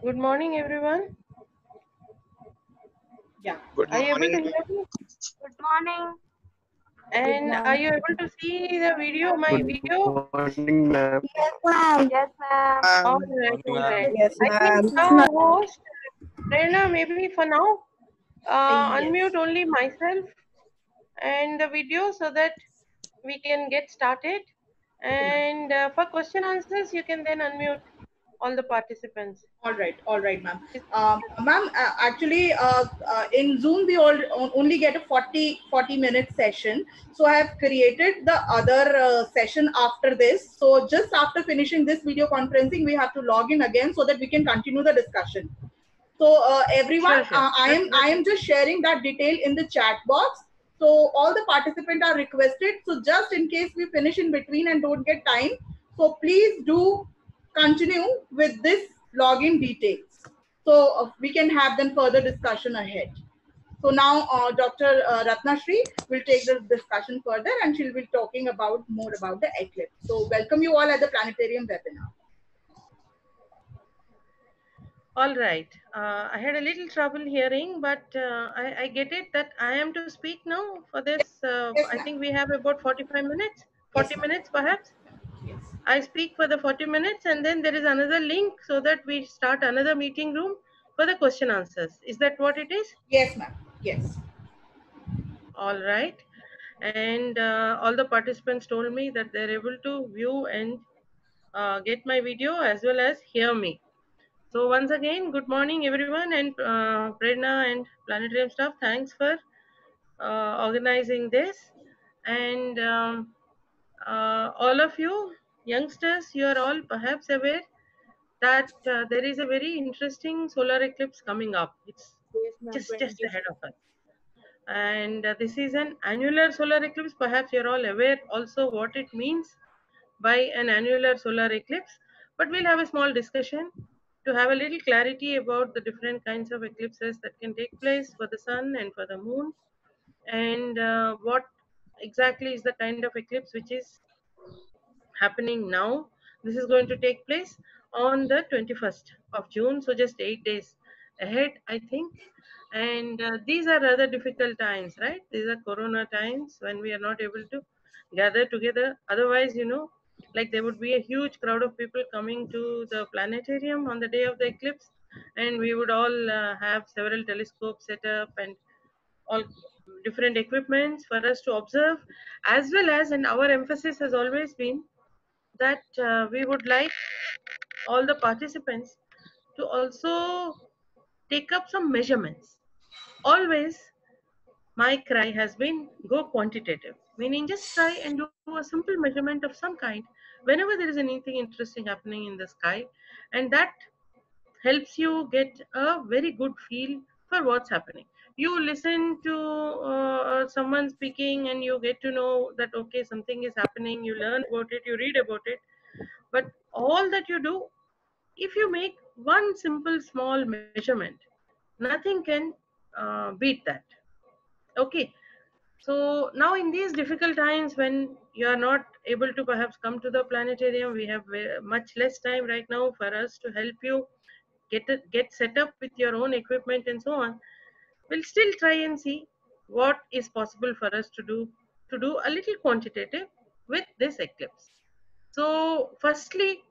Good morning, everyone. Yeah. Good Are you able to morning, hear me? Good morning. Good And are morning. you able to see the video, my Good video? morning, ma'am. Yes, ma'am. Yes, ma'am. All Good right, morning, all ma'am. right. Yes, I think ma'am. the host, Prerna, maybe for now, Yes. unmute only myself and the video so that we can get started. Okay, ma'am. And for question answers, you can then unmute all the participants. All right, ma'am. Is- Ma'am, actually, in Zoom, we only get a 40 minute session. So I have created the other session after this. So just after finishing this video conferencing, we have to log in again so that we can continue the discussion. So everyone, Sure, sure. I am just sharing that detail in the chat box. So all the participants are requested. So just in case we finish in between and don't get time, so please do continue with this login details. So we can have then further discussion ahead. So now Dr. Ratna Shri will take the discussion further and she'll be talking about more about the eclipse. So welcome you all at the planetarium webinar. All right. I had a little trouble hearing, but I get it that I am to speak now for this. Yes, I ma'am. think we have about 45 minutes, Yes, 40 ma'am. minutes perhaps. Yes. I speak for the 40 minutes and then there is another link so that we start another meeting room for the question answers. Is that what it is? Yes, ma'am. Yes. All right. And all the participants told me that they're able to view and get my video as well as hear me. So once again, good morning everyone, and Prerna and Planetarium staff, thanks for organizing this. And all of you youngsters, you are all perhaps aware that there is a very interesting solar eclipse coming up. It's Yes, ma'am. just 20. ahead of us. And this is an annular solar eclipse. Perhaps you're all aware also what it means by an annular solar eclipse, but we'll have a small discussion to have a little clarity about the different kinds of eclipses that can take place for the sun and for the moon, and what exactly is the kind of eclipse which is happening now. This is going to take place on the 21st of June, so just 8 days ahead, I think. And these are rather difficult times, right? These are corona times when we are not able to gather together. Otherwise, like there would be a huge crowd of people coming to the planetarium on the day of the eclipse, and we would all have several telescopes set up and all different equipments for us to observe, as well as, and our emphasis has always been that we would like all the participants to also take up some measurements. Always my cry has been go quantitative, meaning just try and do a simple measurement of some kind whenever there is anything interesting happening in the sky, and that helps you get a very good feel for what's happening. You listen to someone speaking and you get to know that okay, something is happening, you learn about it, you read about it, but all that you do, if you make one simple small measurement, nothing can beat that. Okay, so now in these difficult times when you are not able to perhaps come to the planetarium, we have much less time right now for us to help you get set up with your own equipment and so on. We'll still try and see what is possible for us to do a little quantitative with this eclipse. So firstly,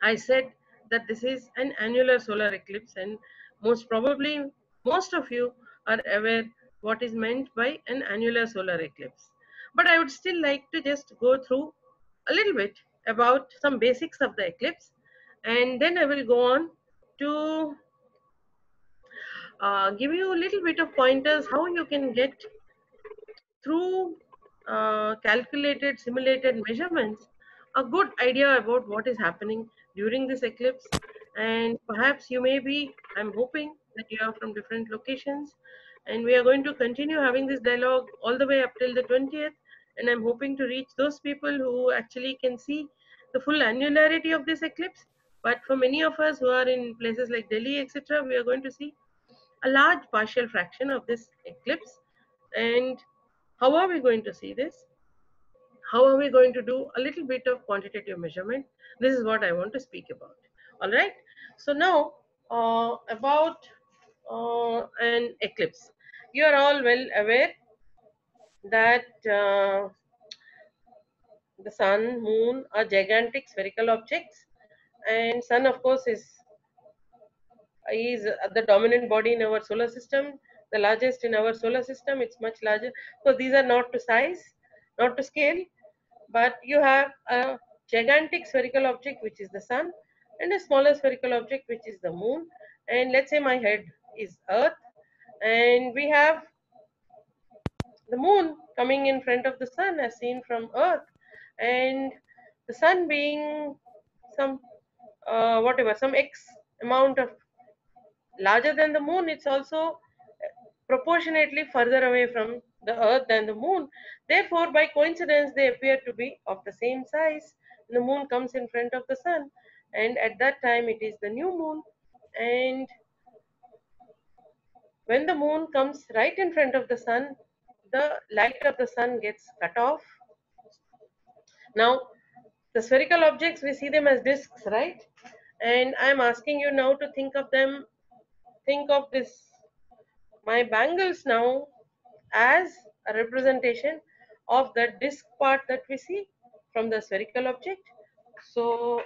I said that this is an annular solar eclipse, and most probably most of you are aware what is meant by an annular solar eclipse. But I would still like to just go through a little bit about some basics of the eclipse, and then I will go on to give you a little bit of pointers how you can get through calculated simulated measurements a good idea about what is happening during this eclipse. And perhaps you may be, I'm hoping that you are from different locations, and we are going to continue having this dialogue all the way up till the 20th, and I'm hoping to reach those people who actually can see the full annularity of this eclipse. But for many of us who are in places like Delhi, etc., we are going to see a large partial fraction of this eclipse. And how are we going to see this? How are we going to do a little bit of quantitative measurement? This is what I want to speak about. All right. So now about an eclipse. You are all well aware that the sun, moon are gigantic spherical objects, and sun, of course, is the dominant body in our solar system, the largest in our solar system. It's much larger. So these are not to size, not to scale, but you have a gigantic spherical object which is the sun, and a smaller spherical object which is the moon. And let's say my head is Earth, and we have the moon coming in front of the sun as seen from Earth, and the sun being some whatever, some x amount of larger than the moon, it's also proportionately further away from the earth than the moon. Therefore, by coincidence, they appear to be of the same size. The moon comes in front of the sun, and at that time it is the new moon. And when the moon comes right in front of the sun, the light of the sun gets cut off. Now, the spherical objects, we see them as discs, right? And I'm asking you now to think of them, think of this, my bangles now, as a representation of the disk part that we see from the spherical object. So,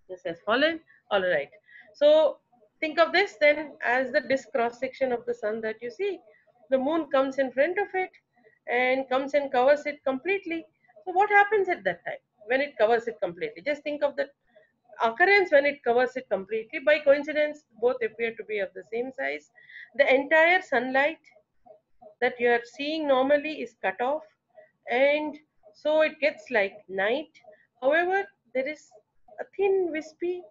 this has fallen. All right. So, think of this then as the disk cross section of the sun that you see. The moon comes in front of it and comes and covers it completely. So, what happens at that time when it covers it completely? Just think of the occurrence when it covers it completely. By coincidence, both appear to be of the same size. The entire sunlight that you are seeing normally is cut off, and so it gets like night. However, there is a thin wispy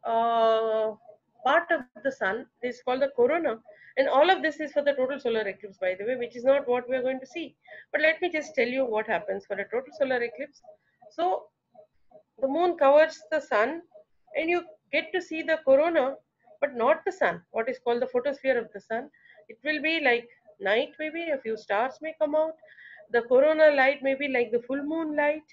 part of the sun. This is called the corona, and all of this is for the total solar eclipse, by the way, which is not what we are going to see. But let me just tell you what happens for a total solar eclipse. So the moon covers the sun, and you get to see the corona, but not the sun, what is called the photosphere of the sun. It will be like night, maybe a few stars may come out. The corona light may be like the full moon light,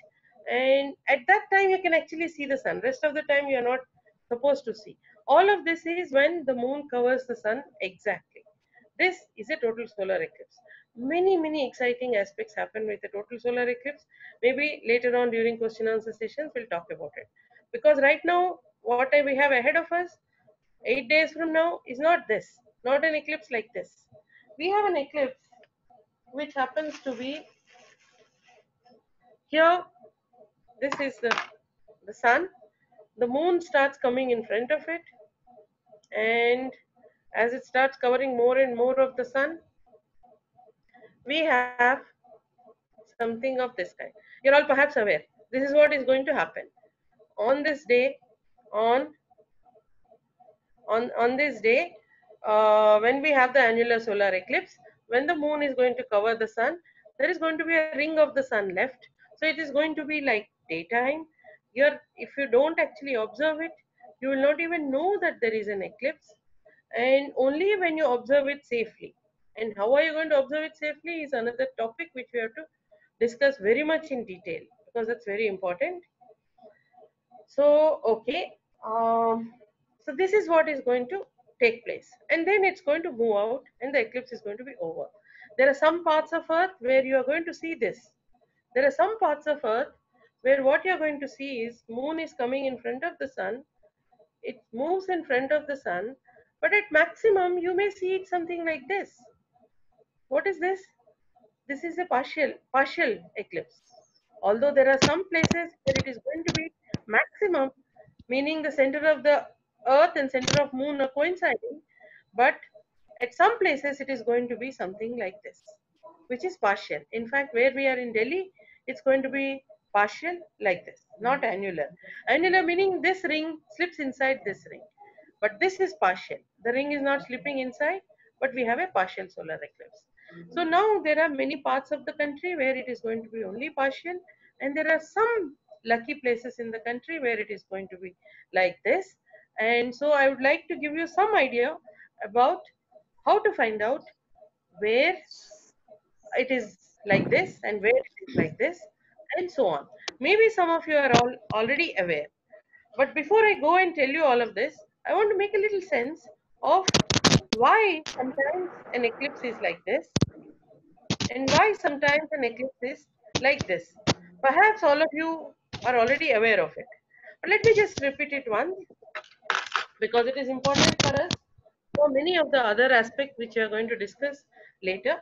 and at that time you can actually see the sun. Rest of the time you are not supposed to see. All of this is when the moon covers the sun exactly. This is a total solar eclipse. Many exciting aspects happen with a total solar eclipse. Maybe later on during question answer sessions we'll talk about it. Because right now, what we have ahead of us, 8 days from now, is not this, not an eclipse like this. We have an eclipse which happens to be here. This is the sun. The moon starts coming in front of it, and as it starts covering more and more of the sun, we have something of this kind. You're all perhaps aware. This is what is going to happen on this day. On this day, when we have the annular solar eclipse, when the moon is going to cover the sun, there is going to be a ring of the sun left. So it is going to be like daytime. If you don't actually observe it, you will not even know that there is an eclipse, and only when you observe it safely. And how are you going to observe it safely is another topic which we have to discuss very much in detail, because that's very important. So, okay. So this is what is going to take place, and then it's going to move out, and the eclipse is going to be over. There are some parts of Earth where you are going to see this. There are some parts of Earth where what you are going to see is moon is coming in front of the sun. It moves in front of the sun, but at maximum you may see it something like this. What is this? This is a partial eclipse. Although there are some places where it is going to be maximum, meaning the center of the earth and center of moon are coinciding, but at some places it is going to be something like this, which is partial. In fact, where we are in Delhi, it's going to be partial like this, not annular. Annular meaning this ring slips inside this ring, but this is partial. The ring is not slipping inside, but we have a partial solar eclipse. So now there are many parts of the country where it is going to be only partial, and there are some lucky places in the country where it is going to be like this. And so I would like to give you some idea about how to find out where it is like this and where it is like this, and so on. Maybe some of you are all already aware. But before I go and tell you all of this, I want to make a little sense of why sometimes an eclipse is like this and why sometimes an eclipse is like this. Perhaps all of you are already aware of it. But let me just repeat it once because it is important for us for many of the other aspects which we are going to discuss later.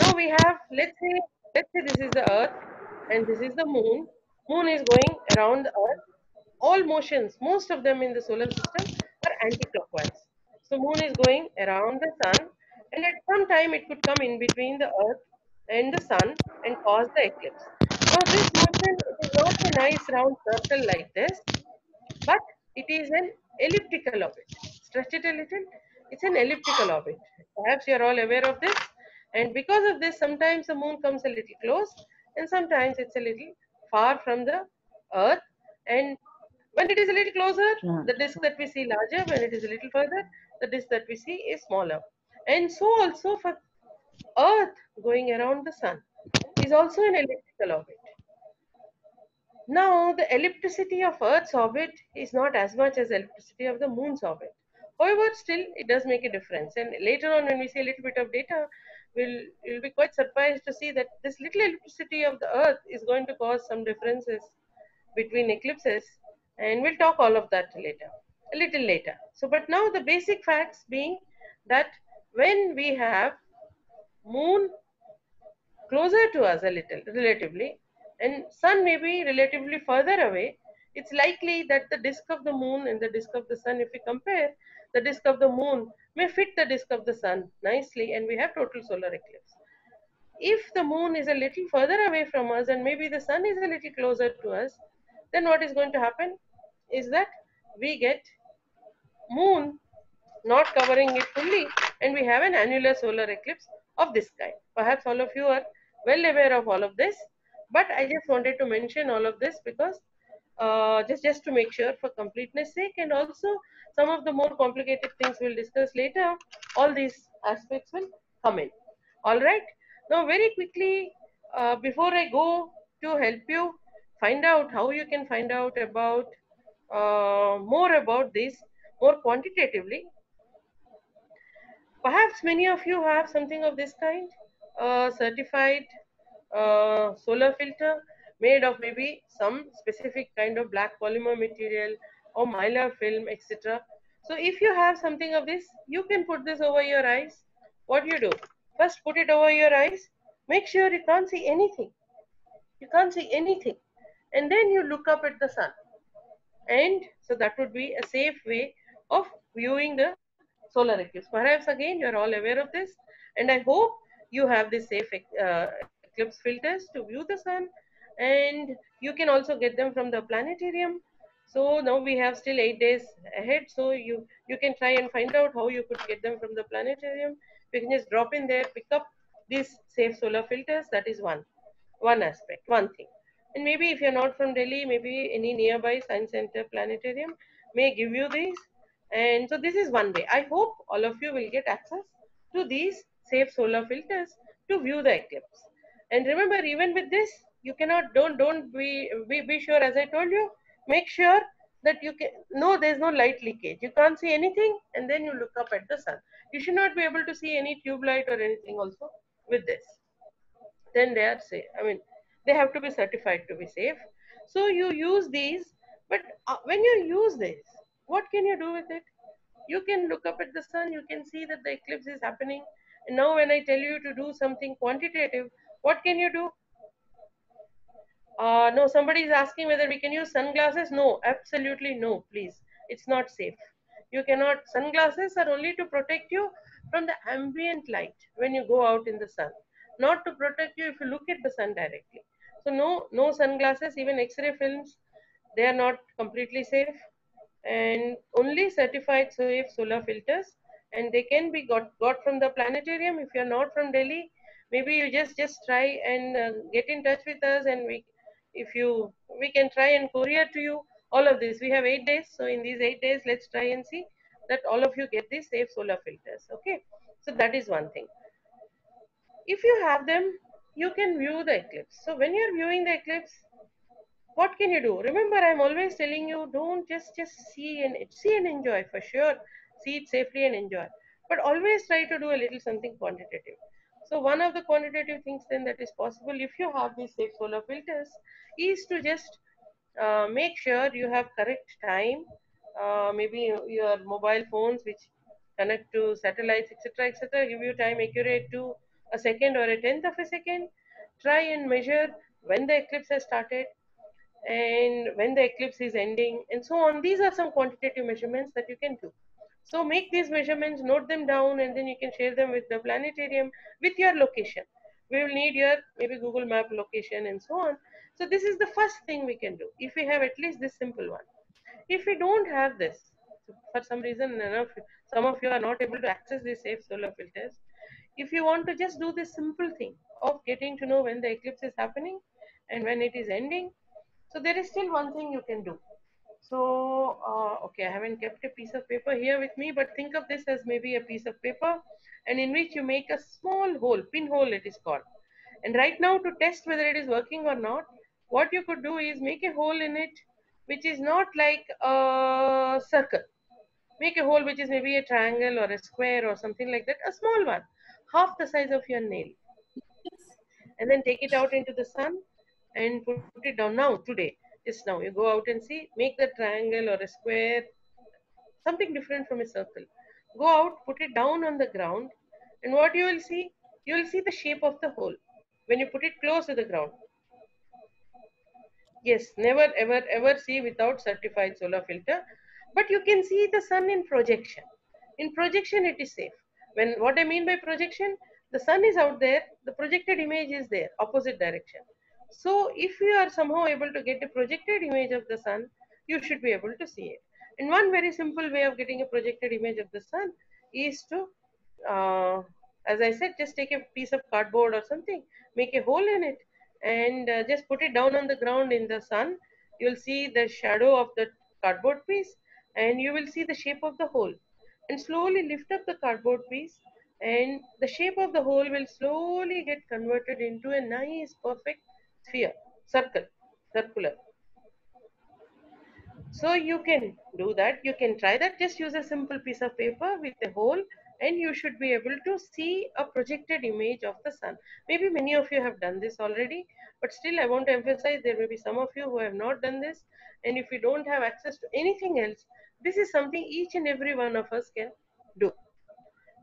Now we have, let's say this is the earth and this is the moon. Moon is going around the earth. All motions, most of them in the solar system are anti-clockwise. So moon is going around the sun, and at some time it could come in between the earth and the sun and cause the eclipse. Now this motion, it is not a nice round circle like this, but it is an elliptical orbit. Stretch it a little, it's an elliptical orbit. Perhaps you are all aware of this. And because of this, sometimes the moon comes a little close and sometimes it's a little far from the earth. And when it is a little closer, the disk that we see larger. When it is a little further, the disk that we see is smaller. And so also for earth going around the sun is also an elliptical orbit. Now, the ellipticity of Earth's orbit is not as much as the ellipticity of the Moon's orbit. However, still, it does make a difference. And later on, when we see a little bit of data, you'll be quite surprised to see that this little ellipticity of the Earth is going to cause some differences between eclipses. And we'll talk all of that later, a little later. So, but now the basic facts being that when we have Moon closer to us a little, relatively, and sun may be relatively further away, it's likely that the disk of the moon and the disk of the sun, if we compare, the disk of the moon may fit the disk of the sun nicely, and we have total solar eclipse. If the moon is a little further away from us and maybe the sun is a little closer to us, then what is going to happen is that we get moon not covering it fully, and we have an annular solar eclipse of this kind. Perhaps all of you are well aware of all of this, but I just wanted to mention all of this because just to make sure for completeness sake, and also some of the more complicated things we'll discuss later, all these aspects will come in. All right. Now, very quickly, before I go to help you find out how you can find out about more about this more quantitatively, perhaps many of you have something of this kind, a certified solar filter made of maybe some specific kind of black polymer material or mylar film, etc. So if you have something of this, you can put this over your eyes. What you do? First put it over your eyes. Make sure you can't see anything. You can't see anything. And then you look up at the sun. And so that would be a safe way of viewing the solar eclipse. Perhaps again you're all aware of this, and I hope you have this safe eclipse filters to view the sun, and you can also get them from the planetarium. So now we have still 8 days ahead, so you can try and find out how you could get them from the planetarium. You can just drop in there, pick up these safe solar filters. That is one aspect, one thing. And maybe if you're not from Delhi, maybe any nearby science center planetarium may give you these. And so this is one way. I hope all of you will get access to these safe solar filters to view the eclipse. And remember, even with this, you cannot don't be sure, as I told you, make sure that you can no, there's no light leakage. You can't see anything, and then you look up at the sun. You should not be able to see any tube light or anything also with this. Then they are safe. I mean, they have to be certified to be safe. So you use these, but when you use this, what can you do with it? You can look up at the sun, you can see that the eclipse is happening. And now when I tell you to do something quantitative, what can you do? No, somebody is asking whether we can use sunglasses. No, absolutely no, please. It's not safe. You cannot, sunglasses are only to protect you from the ambient light when you go out in the sun, not to protect you if you look at the sun directly. So no sunglasses, even X-ray films, they are not completely safe, and only certified safe solar filters, and they can be got from the planetarium. If you're not from Delhi, maybe you just try and get in touch with us, and we can try and courier to you all of this. We have 8 days, so in these 8 days, let's try and see that all of you get these safe solar filters. Okay, so that is one thing. If you have them, you can view the eclipse. So when you're viewing the eclipse, What can you do? Remember, I'm always telling you, don't just see and enjoy for sure. See it safely and enjoy, but always try to do a little something quantitative. So one of the quantitative things then that is possible if you have these safe solar filters is to just make sure you have correct time. Maybe your mobile phones which connect to satellites, etc., etc., give you time accurate to a second or a tenth of a second. Try and measure when the eclipse has started and when the eclipse is ending and so on. These are some quantitative measurements that you can do. So make these measurements, note them down, and then you can share them with the planetarium with your location. We will need your maybe Google Map location and so on. So this is the first thing we can do if we have at least this simple one. If we don't have this, for some reason enough, some of you are not able to access these safe solar filters. If you want to just do this simple thing of getting to know when the eclipse is happening and when it is ending, so there is still one thing you can do. So, okay, I haven't kept a piece of paper here with me, but think of this as maybe a piece of paper and in which you make a small hole, pinhole it is called. And right now to test whether it is working or not, what you could do is make a hole in it which is not like a circle. Make a hole which is maybe a triangle or a square or something like that, a small one, half the size of your nail. And then take it out into the sun and put it down now, today, just now. You go out and see, make the triangle or a square, something different from a circle. Go out, put it down on the ground, and what you will see the shape of the hole when you put it close to the ground. Yes, never ever ever see without certified solar filter, but you can see the sun in projection. In projection, it is safe. When what I mean by projection, the sun is out there, the projected image is there, opposite direction. So if you are somehow able to get a projected image of the sun, you should be able to see it. And one very simple way of getting a projected image of the sun is to, uh, as I said, just take a piece of cardboard or something, make a hole in it, and just put it down on the ground in the sun. You'll see the shadow of the cardboard piece and you will see the shape of the hole. And slowly lift up the cardboard piece, and the shape of the hole will slowly get converted into a nice, perfect sphere, circle, circular. So you can do that. You can try that. Just use a simple piece of paper with a hole and you should be able to see a projected image of the sun. Maybe many of you have done this already, but still I want to emphasize there may be some of you who have not done this. And if you don't have access to anything else, this is something each and every one of us can do.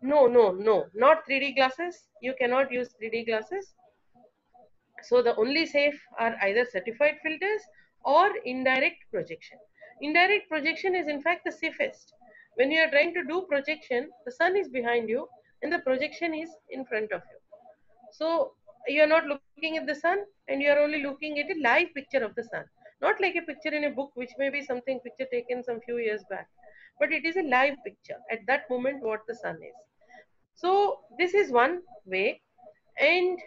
No, no, no, not 3D glasses. You cannot use 3D glasses. So the only safe are either certified filters or indirect projection. Indirect projection is in fact the safest. When you are trying to do projection, the sun is behind you and the projection is in front of you. So you are not looking at the sun and you are only looking at a live picture of the sun. Not like a picture in a book which may be something picture taken some few years back. But it is a live picture at that moment what the sun is. So this is one way. And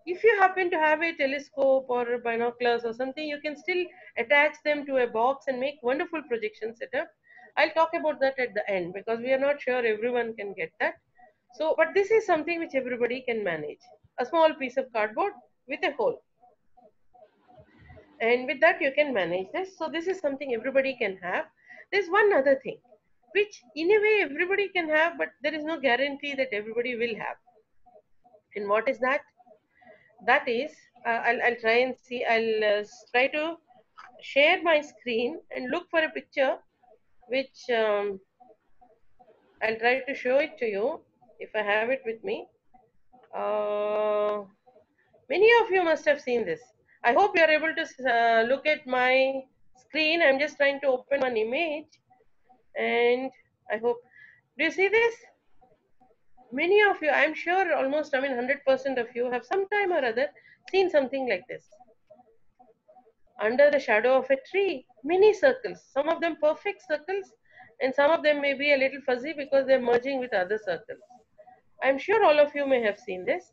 if you happen to have a telescope or binoculars or something, you can still attach them to a box and make wonderful projection setup. I'll talk about that at the end because we are not sure everyone can get that. So, but this is something which everybody can manage. A small piece of cardboard with a hole. And with that you can manage this. So this is something everybody can have. There's one other thing which in a way everybody can have, but there is no guarantee that everybody will have. And what is that? That is, I'll try and see, I'll try to share my screen and look for a picture which I'll try to show it to you if I have it with me. Many of you must have seen this. I hope you are able to look at my screen. I'm just trying to open one image and I hope, do you see this? Many of you, I'm sure almost, 100% of you have sometime or other seen something like this. Under the shadow of a tree, many circles, some of them perfect circles, and some of them may be a little fuzzy because they're merging with other circles. I'm sure all of you may have seen this.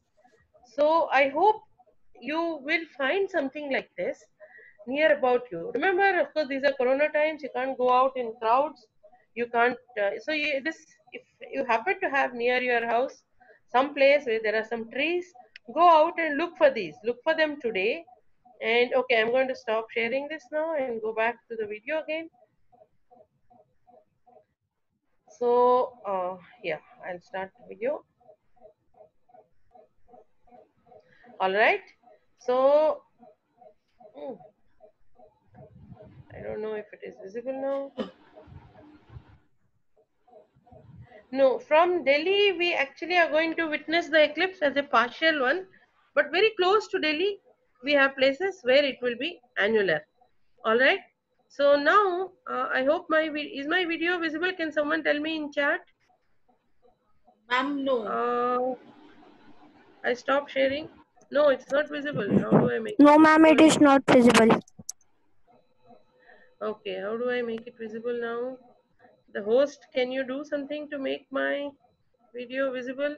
So I hope you will find something like this near about you. Remember, of course, these are Corona times. You can't go out in crowds. You can't. If you happen to have near your house some place where there are some trees, go out and look for these. Look for them today And okay, I'm going to stop sharing this now and go back to the video again. So yeah, I'll start the video. All right. So I don't know if it is visible now. No, from Delhi, we actually are going to witness the eclipse as a partial one, but very close to Delhi, we have places where it will be annular. All right. So now, I hope is my video visible? Can someone tell me in chat? Ma'am, no. I stopped sharing. No, it's not visible. How do I make No, it ma'am, it visible? is not visible. Okay, how do I make it visible now? The host, can you do something to make my video visible?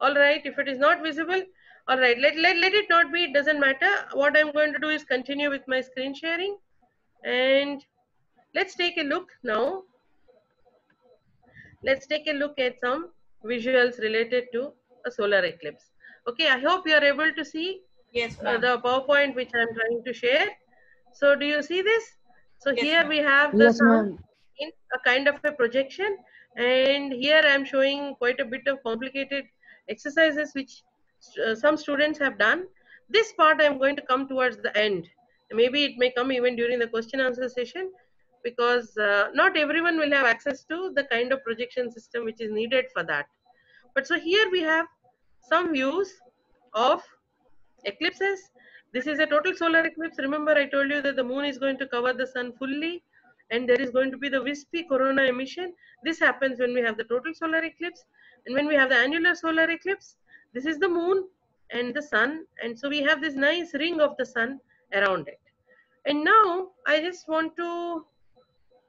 All right, if it is not visible, all right, let it not be, it doesn't matter. What I'm going to do is continue with my screen sharing, and let's take a look now. Let's take a look at some visuals related to a solar eclipse. Okay, I hope you are able to see Yes, ma'am. the PowerPoint which I'm trying to share. So do you see this? So Yes, here ma'am. we have the Yes, sun ma'am. in a kind of a projection, and here I'm showing quite a bit of complicated exercises which some students have done. This part I'm going to come towards the end. Maybe it may come even during the question answer session, because not everyone will have access to the kind of projection system which is needed for that. But so here we have some views of eclipses. This is a total solar eclipse. Remember, I told you that the moon is going to cover the sun fully, and there is going to be the wispy corona emission. This happens when we have the total solar eclipse. And when we have the annular solar eclipse, this is the moon and the sun, and so we have this nice ring of the sun around it. And now I just want to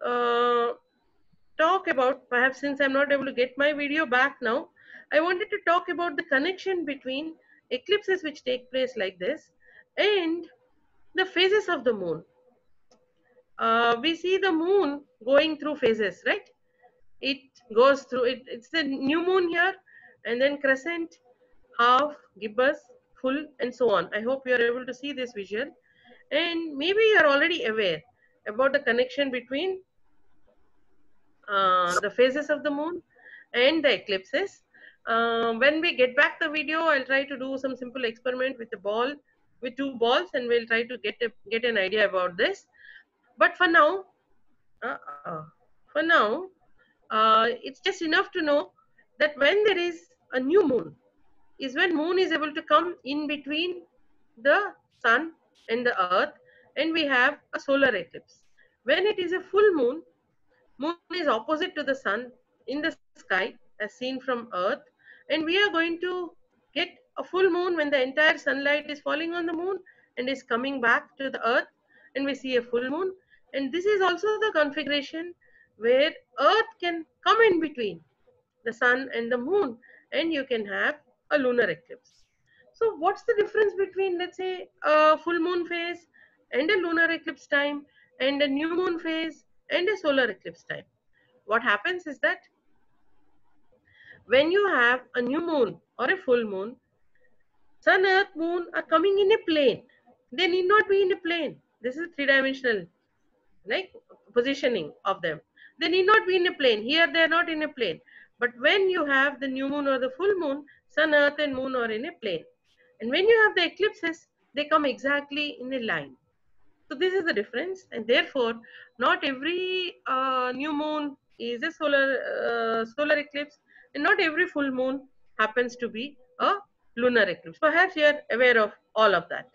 uh, talk about, perhaps since I'm not able to get my video back now, I wanted to talk about the connection between eclipses which take place like this and the phases of the moon. We see the moon going through phases, right? It goes through it. It's the new moon here, and then crescent, half, gibbous, full, and so on. I hope you are able to see this visual, and maybe you are already aware about the connection between the phases of the moon and the eclipses. When we get back the video, I'll try to do some simple experiment with a ball, with two balls, and we'll try to get an idea about this. But uh, uh, for now, it's just enough to know that when there is a new moon, is when moon is able to come in between the sun and the earth, and we have a solar eclipse. When it is a full moon, moon is opposite to the sun in the sky as seen from earth, and we are going to get a full moon when the entire sunlight is falling on the moon and is coming back to the earth, and we see a full moon. And this is also the configuration where earth can come in between the sun and the moon, and you can have a lunar eclipse. So what's the difference between, let's say, a full moon phase and a lunar eclipse time, and a new moon phase and a solar eclipse time? What happens is that when you have a new moon or a full moon, sun, earth, moon are coming in a plane. They need not be in a plane. This is three-dimensional, like, positioning of them. They need not be in a plane. Here they are not in a plane. But when you have the new moon or the full moon, sun, earth, and moon are in a plane. And when you have the eclipses, they come exactly in a line. So this is the difference, and therefore, not every new moon is a solar eclipse, and not every full moon happens to be a lunar eclipse. Perhaps you are aware of all of that.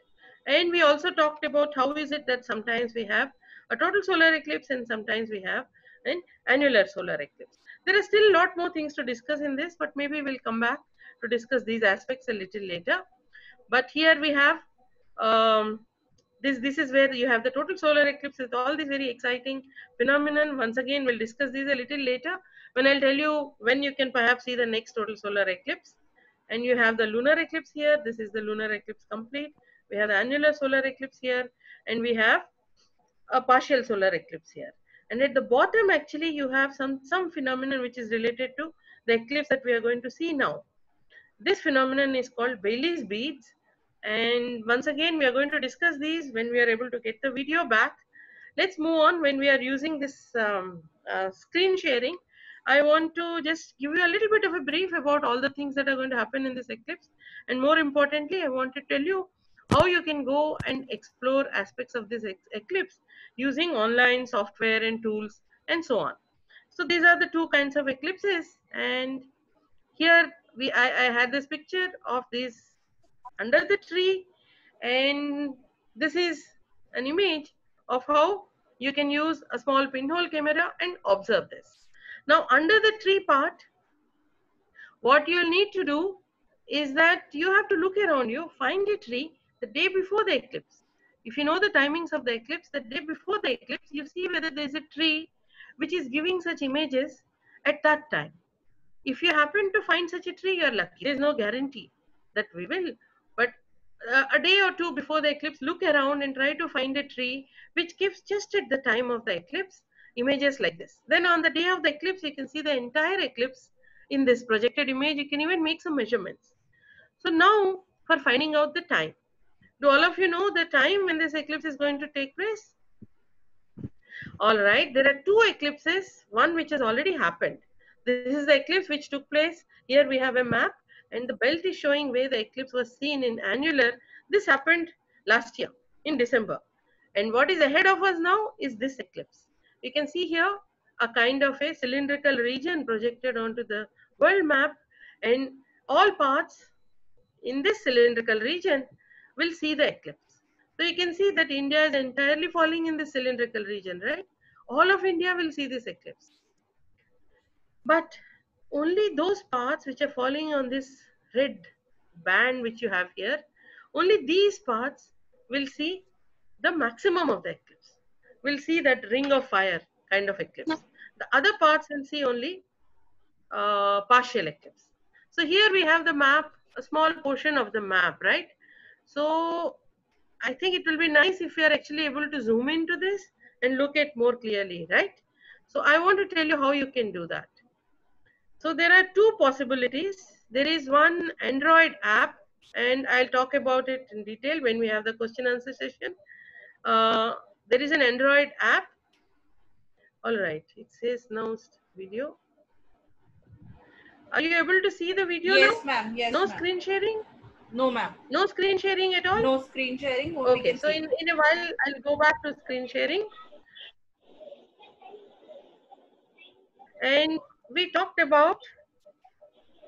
And we also talked about how is it that sometimes we have a total solar eclipse and sometimes we have an annular solar eclipse. There are still a lot more things to discuss in this, but maybe we'll come back to discuss these aspects a little later. But here we have um, this is where you have the total solar eclipse with all these very exciting phenomenon. Once again, we'll discuss these a little later when I'll tell you when you can perhaps see the next total solar eclipse. And you have the lunar eclipse here. This is the lunar eclipse complete. We have the annular solar eclipse here, and we have a partial solar eclipse here. And at the bottom, actually, you have some phenomenon which is related to the eclipse that we are going to see now. This phenomenon is called Baily's beads, And once again, we are going to discuss these when we are able to get the video back. Let's move on. When we are using this screen sharing, I want to just give you a little bit of a brief about all the things that are going to happen in this eclipse. And more importantly, I want to tell you how you can go and explore aspects of this eclipse using online software and tools and so on. So these are the two kinds of eclipses. And here I had this picture of this under the tree, and this is an image of how you can use a small pinhole camera and observe this. Now under the tree part, what you'll need to do is that you have to look around you, find a tree the day before the eclipse. If you know the timings of the eclipse, the day before the eclipse, you see whether there's a tree which is giving such images at that time. If you happen to find such a tree, you're lucky. There's no guarantee that we will, but a day or two before the eclipse, look around and try to find a tree which gives just at the time of the eclipse images like this. Then on the day of the eclipse, you can see the entire eclipse in this projected image. You can even make some measurements. So now for finding out the time, do all of you know the time when this eclipse is going to take place? All right, there are two eclipses, one which has already happened. This is the eclipse which took place. Here we have a map, and the belt is showing where the eclipse was seen in annular. This happened last year in December. And what is ahead of us now is this eclipse. You can see here a kind of a cylindrical region projected onto the world map, and all parts in this cylindrical region will see the eclipse. So you can see that India is entirely falling in the cylindrical region, right? All of India will see this eclipse. But only those parts which are falling on this red band which you have here, only these parts will see the maximum of the eclipse. Will see that ring of fire kind of eclipse. The other parts will see only partial eclipse. So here we have the map, a small portion of the map, right? So I think it will be nice if you are actually able to zoom into this and look at more clearly, right? So I want to tell you how you can do that. So there are two possibilities. There is one Android app, and I'll talk about it in detail when we have the question answer session. There is an Android app. All right, it says now video. Are you able to see the video now? Yes, ma'am. Yes, No ma'am. screen sharing? No, ma'am. No screen sharing at all? No screen sharing. What we Okay, can so see. in a while, I'll go back to screen sharing. And we talked about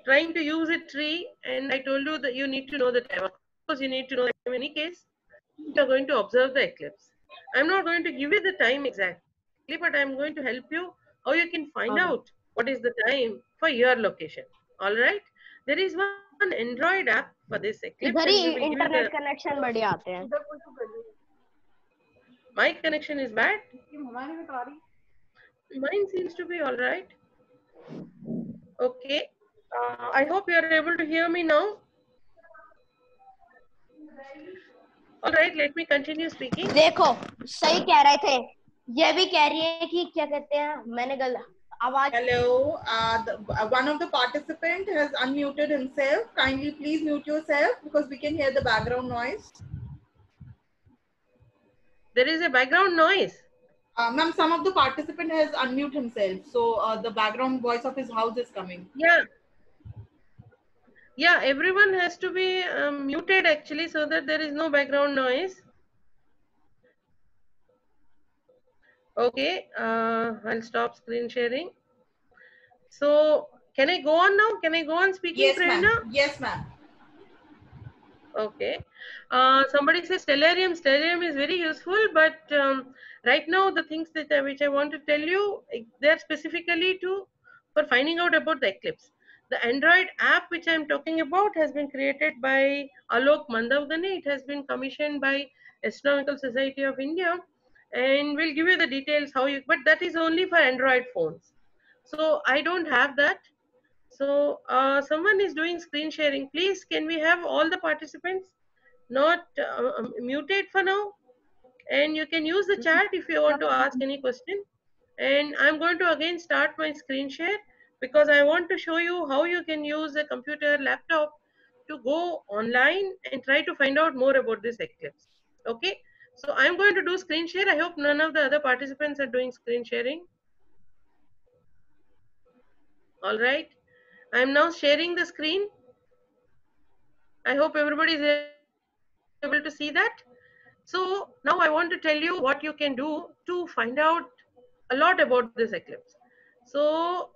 trying to use a tree, and I told you that you need to know the time. Of course, you need to know the time in any case. You're going to observe the eclipse. I'm not going to give you the time exactly, but I'm going to help you how you can find out what is the time for your location. All right. There is one Android app for this eclipse. इधर and he we will give you internet the- connection बढ़िया आते हैं. My connection is bad. Mine seems to be all right. Okay. I hope you are able to hear me now. All right, let me continue speaking. देखो सही कह रहे थे. ये भी कह रही है कि क्या कहते हैं, मैंने गलत आवाज. Hello, one of the participant has unmuted himself. Kindly please mute yourself because we can hear the background noise. There is a background noise. Ma'am, some of the participant has unmuted himself, so the background voice of his house is coming. Yeah. Yeah, everyone has to be muted actually so that there is no background noise. Okay, I'll stop screen sharing. So, can I go on now? Can I go on speaking, Yes, Prerna? ma'am. Yes, ma'am. Okay. Somebody says stellarium. Stellarium is very useful, but right now the things that which I want to tell you, they're specifically for finding out about the eclipse. The Android app which I'm talking about has been created by Alok Mandavgane. It has been commissioned by Astronomical Society of India, and we'll give you the details how you. But that is only for Android phones. So I don't have that. So someone is doing screen sharing. Please, can we have all the participants not muted for now? And you can use the chat if you want to ask any question. And I'm going to again start my screen share because I want to show you how you can use a computer, laptop to go online and try to find out more about this eclipse. Okay, so I'm going to do screen share. I hope none of the other participants are doing screen sharing. All right, I'm now sharing the screen. I hope everybody is able to see that. So now I want to tell you what you can do to find out a lot about this eclipse. So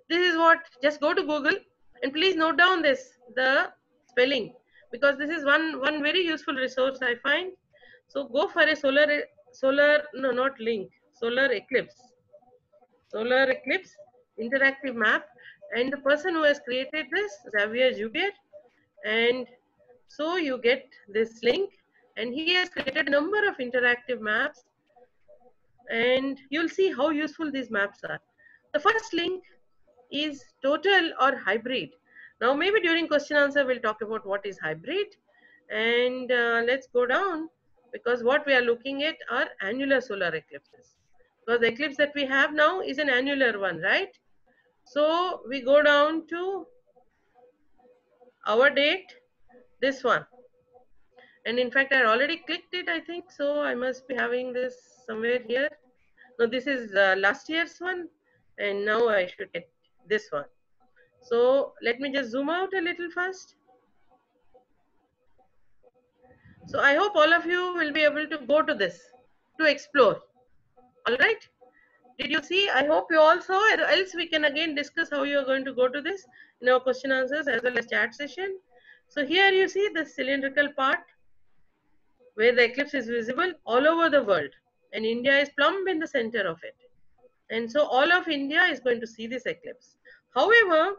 this is what, just go to Google and please note down the spelling, because this is one very useful resource I find. So go for a solar, no, not link, solar eclipse interactive map, and the person who has created this, Xavier Jubier, and so you get this link, and he has created a number of interactive maps, and you'll see how useful these maps are. The first link is total or hybrid. Now maybe during question answer we'll talk about what is hybrid, and let's go down, because what we are looking at are annular solar eclipses, because the eclipse that we have now is an annular one, right? So we go down to our date, this one, and in fact I already clicked it, I think, so I must be having this somewhere here. No, this is last year's one, and now I should get this one. So let me just zoom out a little first. So I hope all of you will be able to go to this to explore. All right. Did you see? I hope you all saw, else we can again discuss how you are going to go to this in our question answers as well as chat session. So here you see the cylindrical part where the eclipse is visible all over the world, and India is plumb in the center of it. And so all of India is going to see this eclipse. However,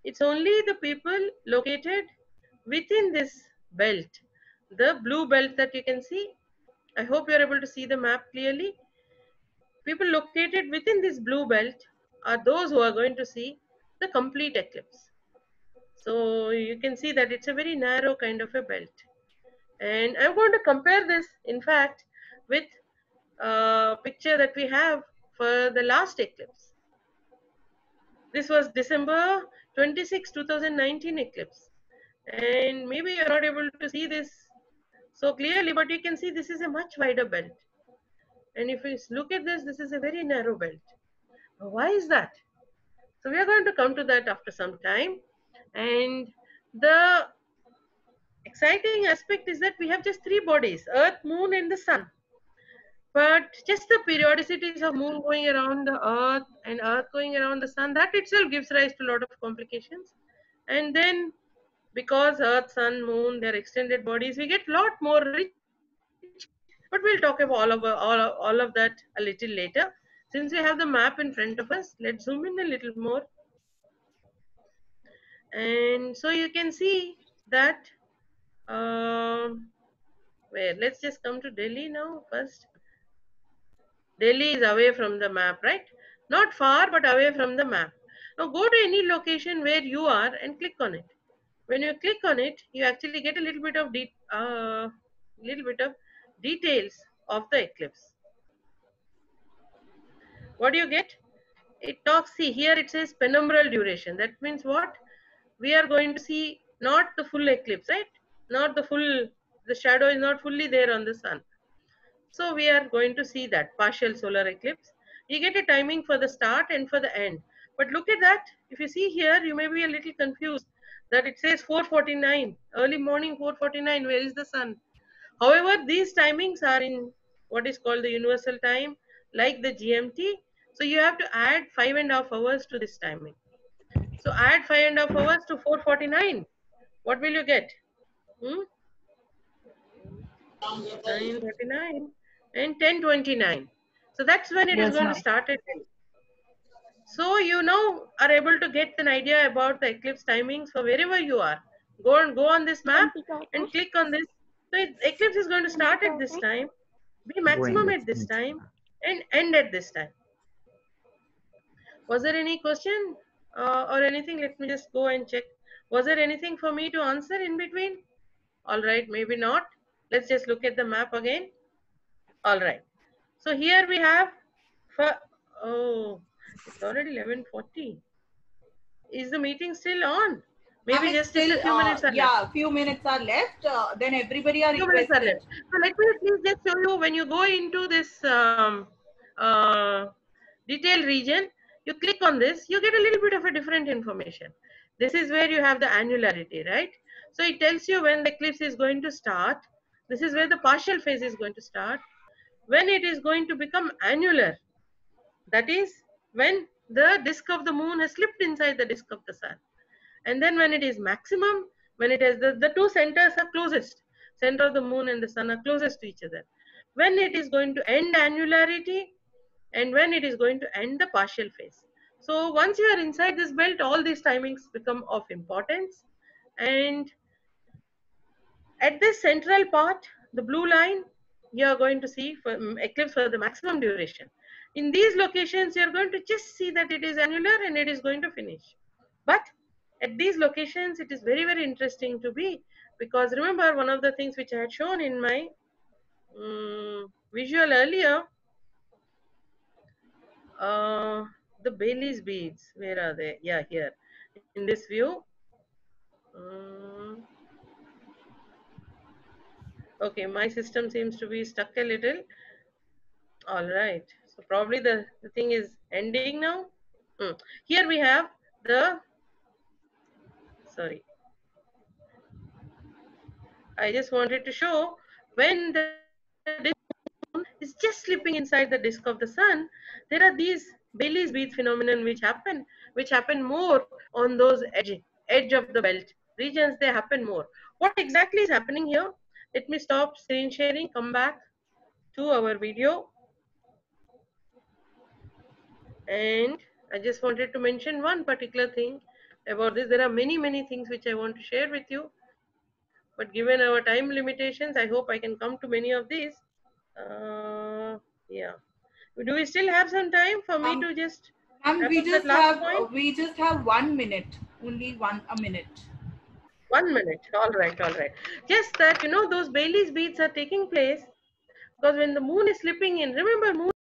it's only the people located within this belt, the blue belt that you can see. I hope you're able to see the map clearly. People located within this blue belt are those who are going to see the complete eclipse. So you can see that it's a very narrow kind of a belt. And I'm going to compare this, in fact, with a picture that we have for the last eclipse. This was December 26, 2019 eclipse. And maybe you're not able to see this so clearly, but you can see this is a much wider belt. And if you look at this, this is a very narrow belt. Why is that? So we are going to come to that after some time. And the exciting aspect is that we have just three bodies: Earth, Moon, and the Sun. But just the periodicities of Moon going around the Earth and Earth going around the Sun, that itself gives rise to a lot of complications. And then because Earth, Sun, Moon, they're extended bodies, we get a lot more rich eclipses. But we'll talk about all of that a little later. Since we have the map in front of us, let's zoom in a little more. And so you can see that, where, let's just come to Delhi now first. Delhi is away from the map, right? Not far, but away from the map. Now go to any location where you are and click on it. When you click on it, you actually get a little bit of details of the eclipse. What do you get? It talks, see here it says penumbral duration. That means what? We are going to see not the full eclipse, right? Not the full, the shadow is not fully there on the sun. So we are going to see that partial solar eclipse. You get a timing for the start and for the end. But look at that. If you see here, you may be a little confused that it says 4:49, early morning 4:49. Where is the sun? However, these timings are in what is called the universal time, like the GMT. So you have to add 5.5 hours to this timing. So add 5.5 hours to 4:49. What will you get? 9:39 and 10:29. So that's when it is going to start at 10. So you now are able to get an idea about the eclipse timings for wherever you are. Go on this map and click on this. So eclipse is going to start at this time, be maximum at this time, and end at this time. Was there any question or anything? Let me just go and check. Was there anything for me to answer in between? All right, maybe not. Let's just look at the map again. All right. So here we have, oh, it's already 11:40. Is the meeting still on? Maybe just still, a few minutes are left. Few minutes are left. Then everybody are Few minutes are requested. left. So let me please just show you when you go into this detail region, you click on this, you get a little bit of a different information. This is where you have the annularity, right? So it tells you when the eclipse is going to start. This is where the partial phase is going to start. When it is going to become annular, that is when the disk of the moon has slipped inside the disk of the sun. And then when it is maximum, when it has the two centers are closest, center of the moon and the sun are closest to each other. When it is going to end annularity, and when it is going to end the partial phase. So once you are inside this belt, all these timings become of importance. And at this central part, the blue line, you are going to see for eclipse for the maximum duration. In these locations, you are going to just see that it is annular and it is going to finish. But at these locations, it is very, very interesting to be, because remember one of the things which I had shown in my visual earlier, the Bailey's beads, where are they? Yeah, here in this view. Okay, my system seems to be stuck a little. All right, so probably the thing is ending now. Here we have the, sorry, I just wanted to show when the moon is just slipping inside the disk of the sun, there are these Bailey's bead phenomenon which happen more on those edge of the belt regions. They happen more. What exactly is happening here? Let me stop screen sharing, come back to our video. And I just wanted to mention one particular thing about this. There are many things which I want to share with you, but given our time limitations, I hope I can come to many of these. Yeah. Do we still have some time for me to just wrap up that last point? We just have 1 minute, only a minute. 1 minute. All right, all right. Just that, those Bailey's beads are taking place because when the moon is slipping in, remember moon